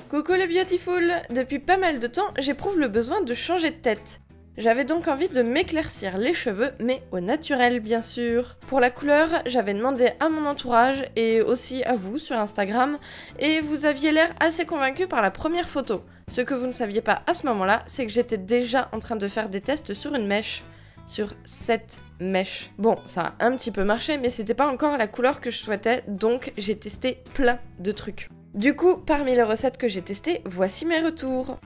Coucou les beautiful! Depuis pas mal de temps, j'éprouve le besoin de changer de tête. J'avais donc envie de m'éclaircir les cheveux, mais au naturel bien sûr. Pour la couleur, j'avais demandé à mon entourage et aussi à vous sur Instagram, et vous aviez l'air assez convaincu par la première photo. Ce que vous ne saviez pas à ce moment-là, c'est que j'étais déjà en train de faire des tests sur une mèche. Sur 7 mèches. Bon, ça a un petit peu marché, mais c'était pas encore la couleur que je souhaitais, donc j'ai testé plein de trucs. Du coup, parmi les recettes que j'ai testées, voici mes retours.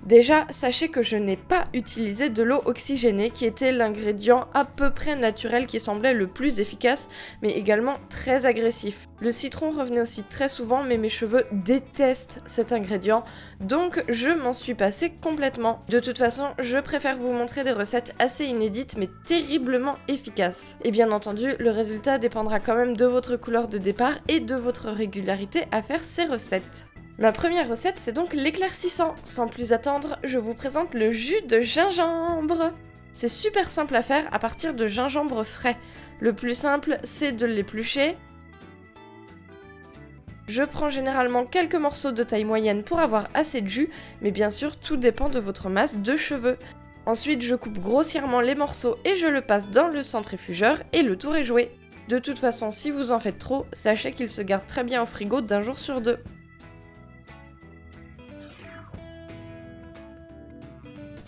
Déjà, sachez que je n'ai pas utilisé de l'eau oxygénée qui était l'ingrédient à peu près naturel qui semblait le plus efficace, mais également très agressif. Le citron revenait aussi très souvent, mais mes cheveux détestent cet ingrédient, donc je m'en suis passée complètement. De toute façon, je préfère vous montrer des recettes assez inédites mais terriblement efficaces. Et bien entendu, le résultat dépendra quand même de votre couleur de départ et de votre régularité à faire ces recettes. Ma première recette, c'est donc l'éclaircissant. Sans plus attendre, je vous présente le jus de gingembre. C'est super simple à faire à partir de gingembre frais. Le plus simple, c'est de l'éplucher. Je prends généralement quelques morceaux de taille moyenne pour avoir assez de jus, mais bien sûr, tout dépend de votre masse de cheveux. Ensuite, je coupe grossièrement les morceaux et je le passe dans le centrifugeur et le tour est joué. De toute façon, si vous en faites trop, sachez qu'il se garde très bien au frigo d'un jour sur deux.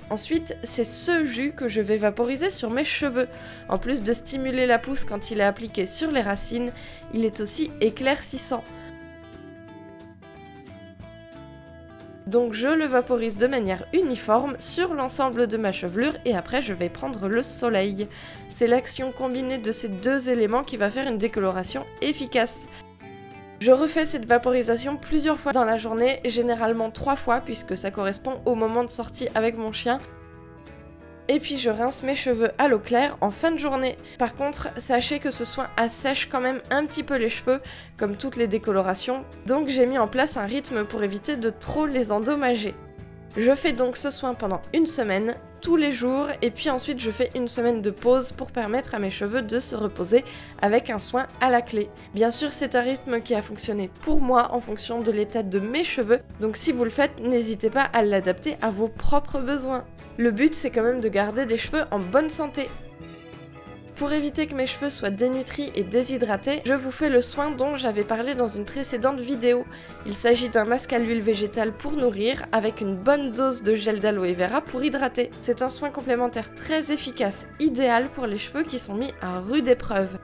Ensuite, c'est ce jus que je vais vaporiser sur mes cheveux. En plus de stimuler la pousse quand il est appliqué sur les racines, il est aussi éclaircissant. Donc je le vaporise de manière uniforme sur l'ensemble de ma chevelure et après je vais prendre le soleil. C'est l'action combinée de ces deux éléments qui va faire une décoloration efficace. Je refais cette vaporisation plusieurs fois dans la journée, généralement 3 fois puisque ça correspond au moment de sortie avec mon chien. Et puis je rince mes cheveux à l'eau claire en fin de journée. Par contre, sachez que ce soin assèche quand même un petit peu les cheveux, comme toutes les décolorations, donc j'ai mis en place un rythme pour éviter de trop les endommager. Je fais donc ce soin pendant une semaine, tous les jours, et puis ensuite je fais une semaine de pause pour permettre à mes cheveux de se reposer avec un soin à la clé. Bien sûr, c'est un rythme qui a fonctionné pour moi en fonction de l'état de mes cheveux, donc si vous le faites, n'hésitez pas à l'adapter à vos propres besoins. Le but, c'est quand même de garder des cheveux en bonne santé. Pour éviter que mes cheveux soient dénutris et déshydratés, je vous fais le soin dont j'avais parlé dans une précédente vidéo. Il s'agit d'un masque à l'huile végétale pour nourrir, avec une bonne dose de gel d'aloe vera pour hydrater. C'est un soin complémentaire très efficace, idéal pour les cheveux qui sont mis à rude épreuve.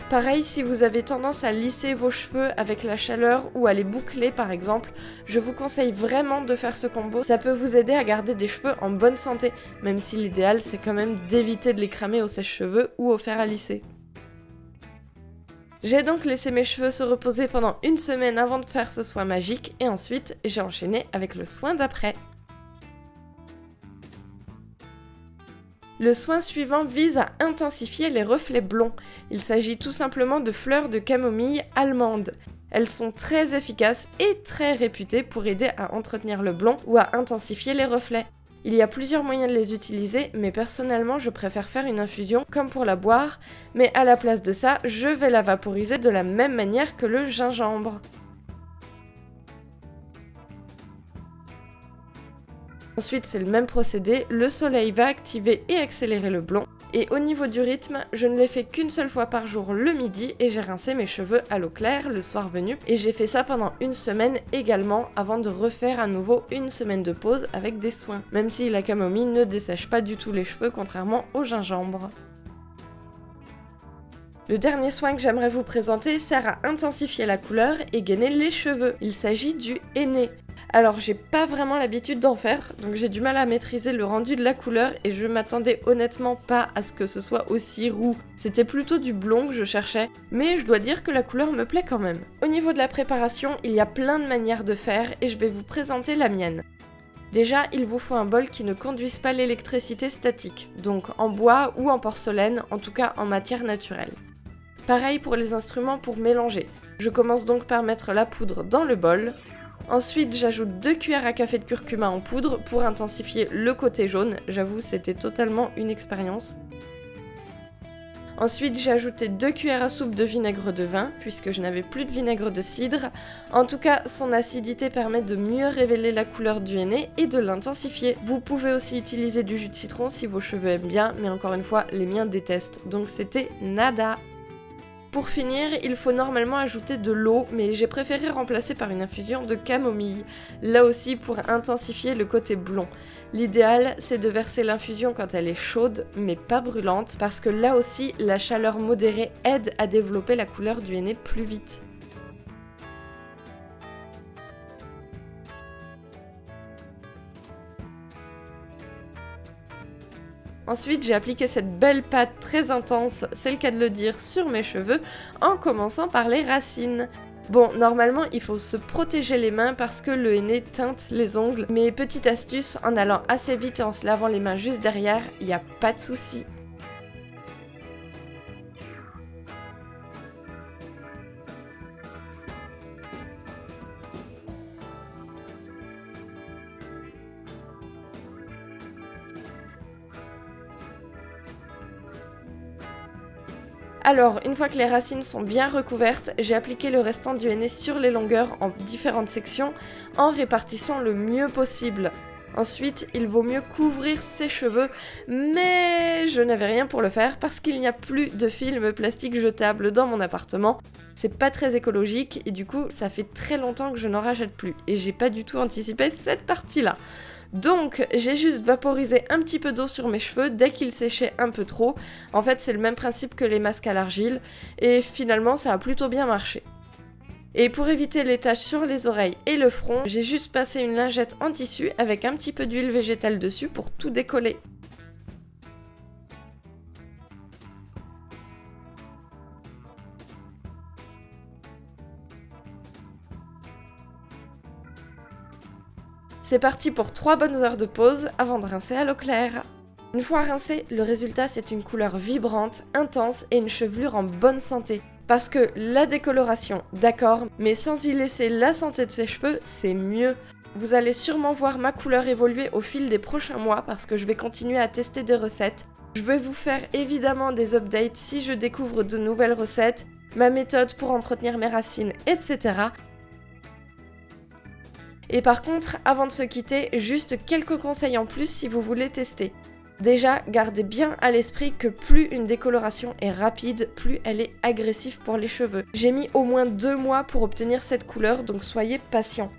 Pareil, si vous avez tendance à lisser vos cheveux avec la chaleur ou à les boucler par exemple, je vous conseille vraiment de faire ce combo. Ça peut vous aider à garder des cheveux en bonne santé, même si l'idéal c'est quand même d'éviter de les cramer au sèche-cheveux ou au fer à lisser. J'ai donc laissé mes cheveux se reposer pendant une semaine avant de faire ce soin magique et ensuite j'ai enchaîné avec le soin d'après. Le soin suivant vise à intensifier les reflets blonds. Il s'agit tout simplement de fleurs de camomille allemande. Elles sont très efficaces et très réputées pour aider à entretenir le blond ou à intensifier les reflets. Il y a plusieurs moyens de les utiliser, mais personnellement je préfère faire une infusion comme pour la boire, mais à la place de ça, je vais la vaporiser de la même manière que le gingembre. Ensuite, c'est le même procédé, le soleil va activer et accélérer le blond. Et au niveau du rythme, je ne l'ai fait qu'une seule fois par jour le midi et j'ai rincé mes cheveux à l'eau claire le soir venu. Et j'ai fait ça pendant une semaine également avant de refaire à nouveau une semaine de pause avec des soins. Même si la camomille ne dessèche pas du tout les cheveux contrairement au gingembre. Le dernier soin que j'aimerais vous présenter sert à intensifier la couleur et gainer les cheveux. Il s'agit du henné. Alors j'ai pas vraiment l'habitude d'en faire, donc j'ai du mal à maîtriser le rendu de la couleur et je m'attendais honnêtement pas à ce que ce soit aussi roux. C'était plutôt du blond que je cherchais, mais je dois dire que la couleur me plaît quand même. Au niveau de la préparation, il y a plein de manières de faire et je vais vous présenter la mienne. Déjà, il vous faut un bol qui ne conduise pas l'électricité statique, donc en bois ou en porcelaine, en tout cas en matière naturelle. Pareil pour les instruments pour mélanger. Je commence donc par mettre la poudre dans le bol. Ensuite, j'ajoute 2 cuillères à café de curcuma en poudre pour intensifier le côté jaune. J'avoue, c'était totalement une expérience. Ensuite, j'ai ajouté 2 cuillères à soupe de vinaigre de vin, puisque je n'avais plus de vinaigre de cidre. En tout cas, son acidité permet de mieux révéler la couleur du henné et de l'intensifier. Vous pouvez aussi utiliser du jus de citron si vos cheveux aiment bien, mais encore une fois, les miens détestent, donc c'était nada. Pour finir, il faut normalement ajouter de l'eau, mais j'ai préféré remplacer par une infusion de camomille, là aussi pour intensifier le côté blond. L'idéal, c'est de verser l'infusion quand elle est chaude, mais pas brûlante, parce que là aussi, la chaleur modérée aide à développer la couleur du henné plus vite. Ensuite, j'ai appliqué cette belle pâte très intense, c'est le cas de le dire, sur mes cheveux, en commençant par les racines. Bon, normalement, il faut se protéger les mains parce que le henné teinte les ongles, mais petite astuce, en allant assez vite et en se lavant les mains juste derrière, il n'y a pas de souci. Alors, une fois que les racines sont bien recouvertes, j'ai appliqué le restant du henné sur les longueurs en différentes sections, en répartissant le mieux possible. Ensuite, il vaut mieux couvrir ses cheveux, mais je n'avais rien pour le faire parce qu'il n'y a plus de film plastique jetable dans mon appartement. C'est pas très écologique et du coup, ça fait très longtemps que je n'en rachète plus et j'ai pas du tout anticipé cette partie-là. Donc j'ai juste vaporisé un petit peu d'eau sur mes cheveux dès qu'ils séchaient un peu trop. En fait c'est le même principe que les masques à l'argile et finalement ça a plutôt bien marché. Et pour éviter les taches sur les oreilles et le front, j'ai juste passé une lingette en tissu avec un petit peu d'huile végétale dessus pour tout décoller. C'est parti pour 3 bonnes heures de pause avant de rincer à l'eau claire. Une fois rincé, le résultat c'est une couleur vibrante, intense et une chevelure en bonne santé. Parce que la décoloration, d'accord, mais sans y laisser la santé de ses cheveux, c'est mieux. Vous allez sûrement voir ma couleur évoluer au fil des prochains mois parce que je vais continuer à tester des recettes. Je vais vous faire évidemment des updates si je découvre de nouvelles recettes, ma méthode pour entretenir mes racines, etc. Et par contre, avant de se quitter, juste quelques conseils en plus si vous voulez tester. Déjà, gardez bien à l'esprit que plus une décoloration est rapide, plus elle est agressive pour les cheveux. J'ai mis au moins 2 mois pour obtenir cette couleur, donc soyez patient.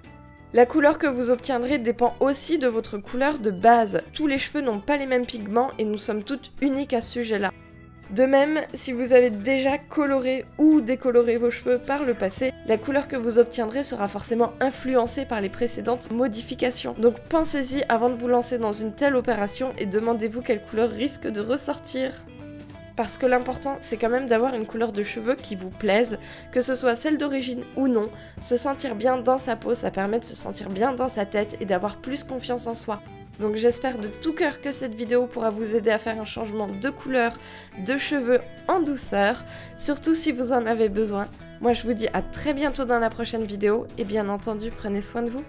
La couleur que vous obtiendrez dépend aussi de votre couleur de base. Tous les cheveux n'ont pas les mêmes pigments et nous sommes toutes uniques à ce sujet-là. De même, si vous avez déjà coloré ou décoloré vos cheveux par le passé, la couleur que vous obtiendrez sera forcément influencée par les précédentes modifications. Donc pensez-y avant de vous lancer dans une telle opération et demandez-vous quelle couleur risque de ressortir. Parce que l'important, c'est quand même d'avoir une couleur de cheveux qui vous plaise, que ce soit celle d'origine ou non. Se sentir bien dans sa peau, ça permet de se sentir bien dans sa tête et d'avoir plus confiance en soi. Donc j'espère de tout cœur que cette vidéo pourra vous aider à faire un changement de couleur de cheveux en douceur, surtout si vous en avez besoin. Moi je vous dis à très bientôt dans la prochaine vidéo et bien entendu prenez soin de vous.